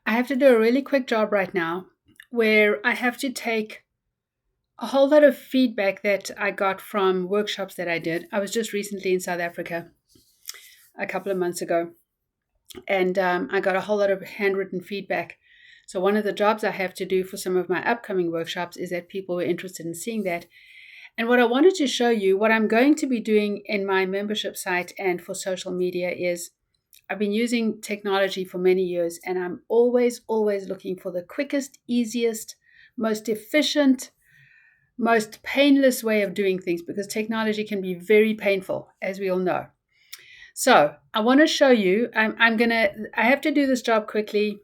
I have to do a really quick job right now where I have to take a whole lot of feedback that I got from workshops that I did. I was just recently in South Africa a couple of months ago, and I got a whole lot of handwritten feedback. So, one of the jobs I have to do for some of my upcoming workshops is that people were interested in seeing that. And what I wanted to show you, what I'm going to be doing in my membership site and for social media is I've been using technology for many years, and I'm always looking for the quickest, easiest, most efficient, most painless way of doing things because technology can be very painful, as we all know. So I want to show you, I have to do this job quickly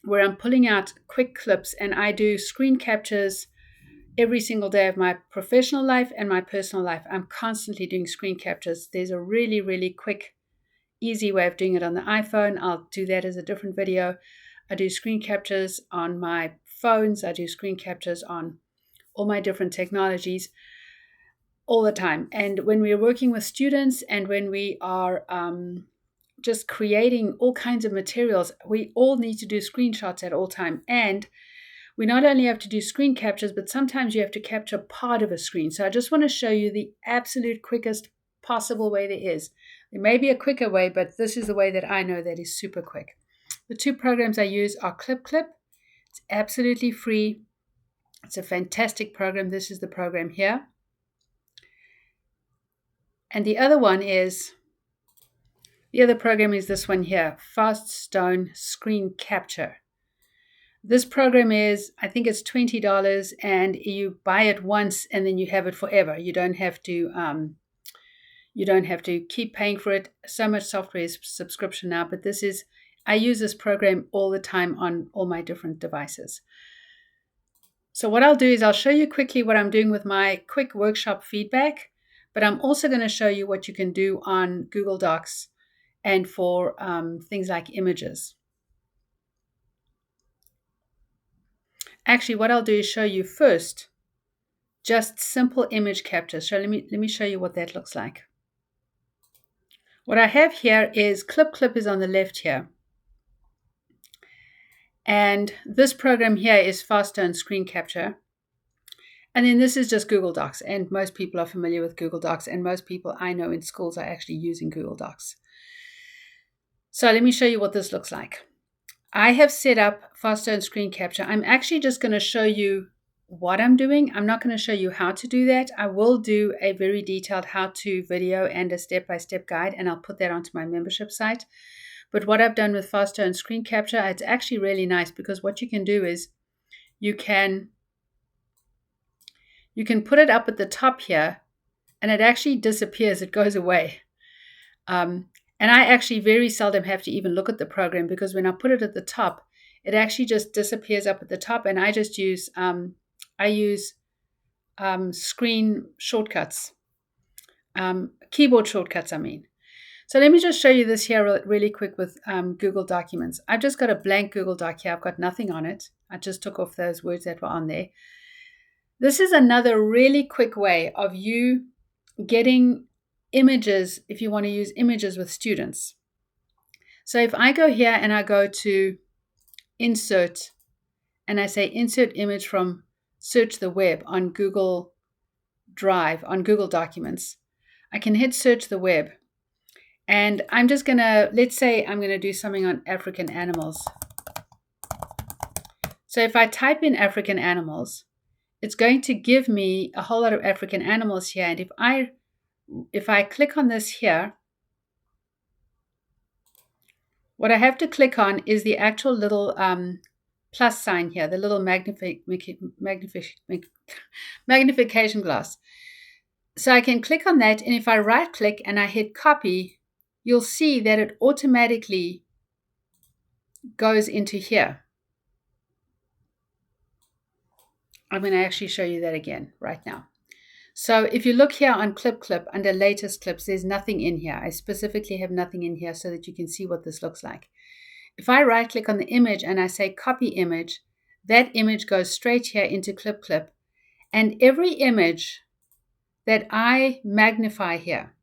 where I'm pulling out quick clips and I do screen captures every single day of my professional life and my personal life. I'm constantly doing screen captures. There's a really quick, easy way of doing it on the iPhone. I'll do that as a different video. I do screen captures on my phones. I do screen captures on all my different technologies all the time. And when we're working with students and when we are just creating all kinds of materials, we all need to do screenshots at all time. And we not only have to do screen captures, but sometimes you have to capture part of a screen. So I just want to show you the absolute quickest possible way there is. There may be a quicker way, but this is the way that I know that is super quick. The two programs I use are ClipClip. It's absolutely free. It's a fantastic program. This is the program here. And the other program is this one here, FastStone Screen Capture. This program is, I think it's $20, and you buy it once and then you have it forever. You don't have to keep paying for it. So much software is subscription now, but I use this program all the time on all my different devices. So what I'll do is I'll show you quickly what I'm doing with my quick workshop feedback, but I'm also going to show you what you can do on Google Docs and for things like images. Actually, what I'll do is show you first just simple image capture. So let me show you what that looks like. What I have here is ClipClip is on the left here. And this program here is FastStone Screen Capture. And then this is just Google Docs. And most people are familiar with Google Docs. And most people I know in schools are actually using Google Docs. So let me show you what this looks like. I have set up FastStone Screen Capture. I'm actually just going to show you what I'm doing. I'm not going to show you how to do that. I will do a very detailed how-to video and a step-by-step guide, and I'll put that onto my membership site. But what I've done with FastStone Screen Capture, it's actually really nice because what you can do is you can put it up at the top here, and it actually disappears. It goes away. And I actually very seldom have to even look at the program because when I put it at the top, it actually just disappears up at the top. And I just use screen shortcuts, keyboard shortcuts, I mean. So let me just show you this here really quick with Google Documents. I've just got a blank Google Doc here. I've got nothing on it. I just took off those words that were on there. This is another really quick way of you getting images if you want to use images with students. So if I go here and I go to Insert and I say Insert Image from Search the Web on Google Drive, on Google Documents, I can hit Search the Web. And I'm just going to, let's say I'm going to do something on African animals. So if I type in African animals, it's going to give me a whole lot of African animals here. And if I click on this here, what I have to click on is the actual little plus sign here, the little magnification glass. So I can click on that, and if I right click and I hit copy, you'll see that it automatically goes into here. I'm going to actually show you that again right now. So if you look here on ClipClip under latest clips, there's nothing in here. I specifically have nothing in here so that you can see what this looks like. If I right click on the image and I say copy image, that image goes straight here into ClipClip. And every image that I magnify here,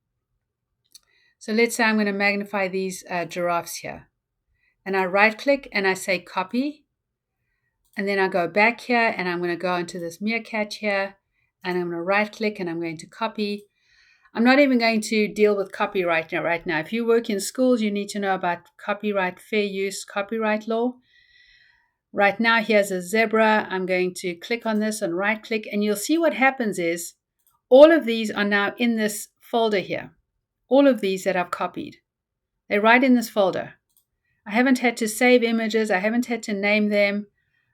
so let's say I'm going to magnify these giraffes here. and I right click and I say copy. And then I go back here and I'm going to go into this meerkat here and I'm going to right click and I'm going to copy. I'm not even going to deal with copyright right now. If you work in schools, you need to know about copyright, fair use, copyright law. Right now, here's a zebra. I'm going to click on this and right click, and you'll see what happens is all of these are now in this folder here. All of these that I've copied. They're right in this folder. I haven't had to save images. I haven't had to name them.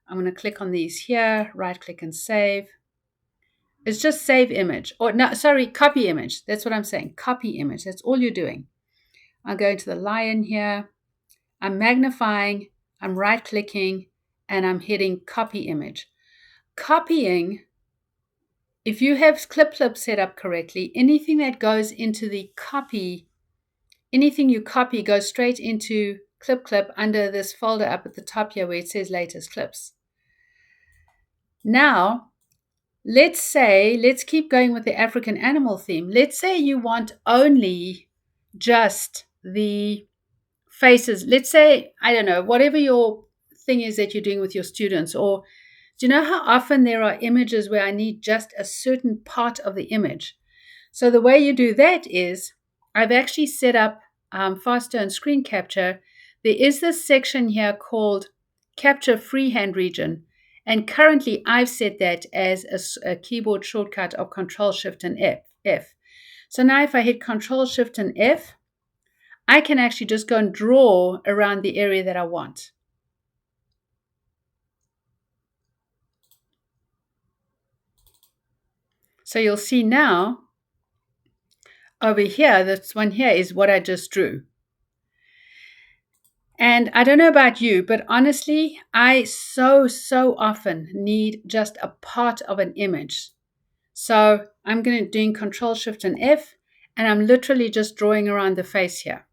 I'm going to click on these here, right click and save. It's just save image, or no, sorry, copy image. That's what I'm saying. Copy image. That's all you're doing. I'll go into the lion here. I'm magnifying. I'm right clicking and I'm hitting copy image. Copying, if you have ClipClip set up correctly, anything that goes into the copy, anything you copy goes straight into ClipClip under this folder up at the top here where it says latest clips. Now, let's keep going with the African animal theme. Let's say you want only just the faces. Let's say, I don't know, whatever your thing is that you're doing with your students. Or do you know how often there are images where I need just a certain part of the image? So the way you do that is I've actually set up Faster and Screen Capture. There is this section here called Capture Freehand Region. And currently I've set that as a keyboard shortcut of Control Shift and F. So now if I hit Control Shift and F, I can actually just go and draw around the area that I want. So you'll see now over here, this one here is what I just drew. And I don't know about you, but honestly, I so often need just a part of an image. So I'm doing Control Shift and F, and I'm literally just drawing around the face here.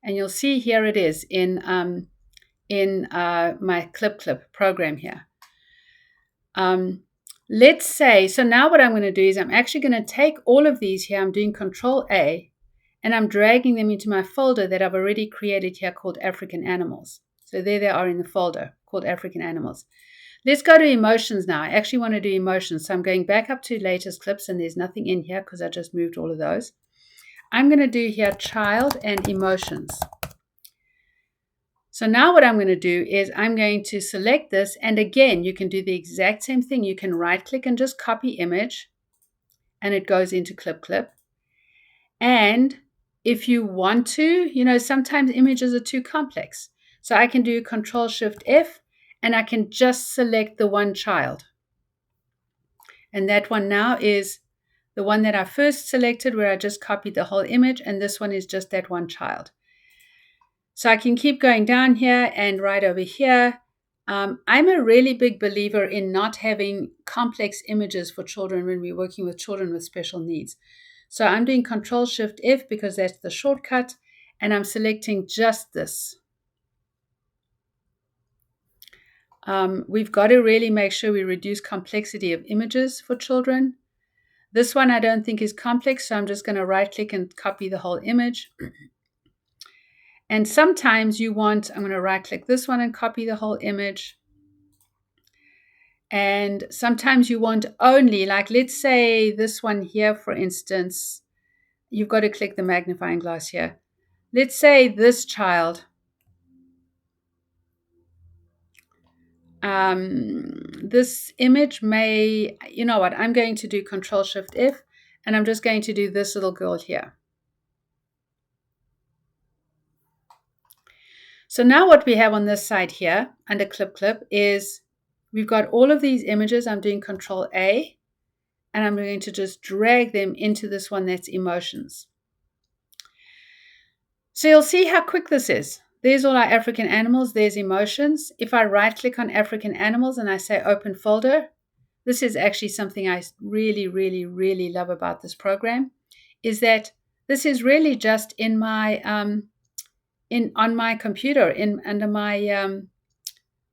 And you'll see here it is in my ClipClip program here. Let's say, so now what I'm going to do is I'm actually going to take all of these here. I'm doing Control A, and I'm dragging them into my folder that I've already created here called African Animals. So there they are in the folder called African Animals. Let's go to emotions now. I actually want to do emotions. So I'm going back up to latest clips, and there's nothing in here because I just moved all of those. I'm going to do here child and emotions. So now what I'm going to do is I'm going to select this. And again, you can do the exact same thing. You can right click and just copy image, and it goes into ClipClip. And if you want to, sometimes images are too complex. So I can do Control Shift F, and I can just select the one child. And that one now is the one that I first selected where I just copied the whole image, and this one is just that one child. So I can keep going down here and right over here. I'm a really big believer in not having complex images for children when we're working with children with special needs. So I'm doing Control Shift F because that's the shortcut, and I'm selecting just this. We've got to really make sure we reduce complexity of images for children. This one I don't think is complex, so I'm just going to right click and copy the whole image. And sometimes I'm going to right click this one and copy the whole image. And sometimes you want only, like let's say this one here, for instance, you've got to click the magnifying glass here. Let's say this child. This image may, you know what, I'm going to do Control Shift F, and I'm just going to do this little girl here. So now what we have on this side here under ClipClip is we've got all of these images. I'm doing Control A, and I'm going to just drag them into this one that's emotions. So you'll see how quick this is. There's all our African animals. There's emotions. If I right click on African animals and I say open folder, this is actually something I really, really, really love about this program, is that this is really just in my on my computer under my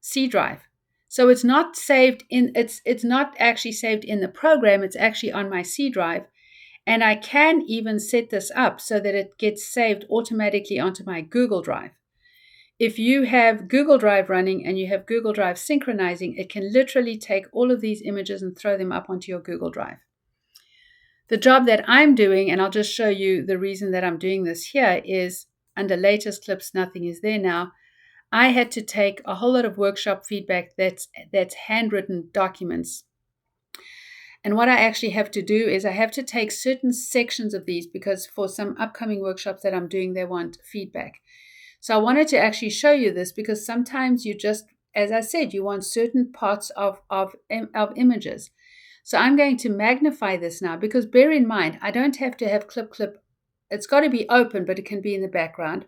C drive. So it's not saved in it's not actually saved in the program. It's actually on my C drive. And I can even set this up so that it gets saved automatically onto my Google Drive. if you have Google Drive running and you have Google Drive synchronizing, it can literally take all of these images and throw them up onto your Google Drive. The job that I'm doing, and I'll just show you the reason that I'm doing this here, is under latest clips, nothing is there now. I had to take a whole lot of workshop feedback that's handwritten documents. And what I actually have to do is I have to take certain sections of these because for some upcoming workshops that I'm doing, they want feedback. So I wanted to actually show you this because sometimes you just, as I said, you want certain parts of images. So I'm going to magnify this now because bear in mind, I don't have to have clip. It's got to be open, but it can be in the background.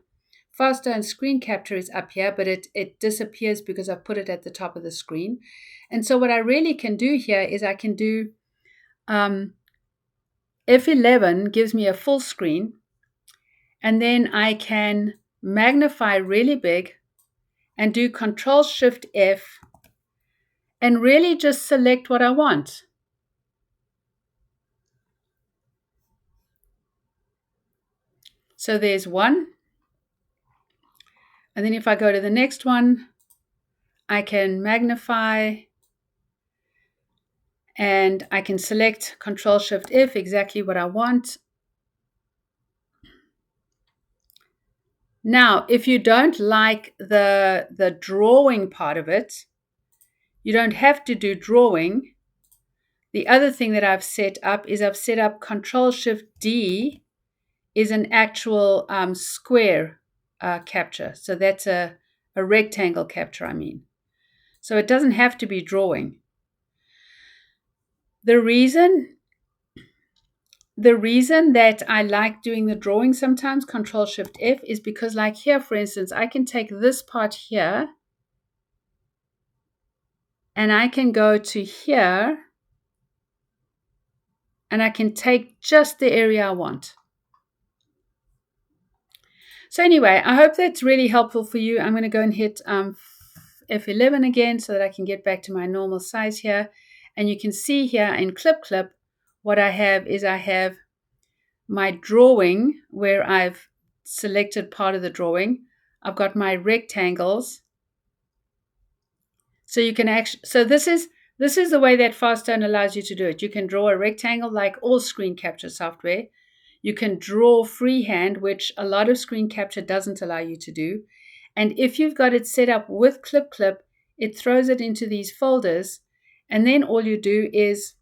Fastone screen capture is up here, but it disappears because I've put it at the top of the screen. And so what I really can do here is I can do F11 gives me a full screen, and then I can magnify really big and do Control-Shift-F and really just select what I want. So there's one. And then if I go to the next one, I can magnify and I can select Control-Shift-F, exactly what I want. Now, if you don't like the drawing part of it, you don't have to do drawing. The other thing that I've set up is I've set up Control-Shift-D is an actual square capture. So that's a rectangle capture, I mean. So it doesn't have to be drawing. The reason that I like doing the drawing sometimes, Control-Shift-F, is because like here, for instance, I can take this part here and I can go to here and I can take just the area I want. So anyway, I hope that's really helpful for you. I'm going to go and hit F11 again so that I can get back to my normal size here. And you can see here in Clip, what I have is I have my drawing where I've selected part of the drawing. I've got my rectangles. So you can actually, so this is the way that Fastone allows you to do it. You can draw a rectangle like all screen capture software. You can draw freehand, which a lot of screen capture doesn't allow you to do. And if you've got it set up with Clip, it throws it into these folders. And then all you do is,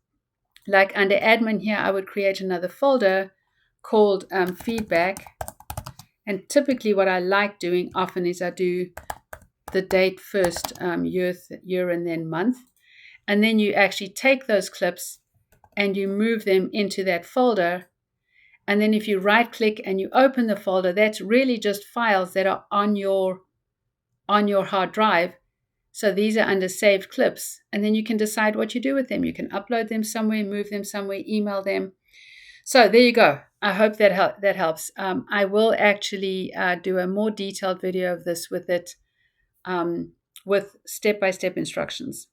like under admin here, I would create another folder called feedback. And typically what I like doing often is I do the date first, year and then month. And then you actually take those clips and you move them into that folder. And then if you right click and you open the folder, that's really just files that are on your hard drive. So these are under saved clips. And then you can decide what you do with them. You can upload them somewhere, move them somewhere, email them. So there you go. I hope that helps. I will actually do a more detailed video of this with it, with step-by-step instructions.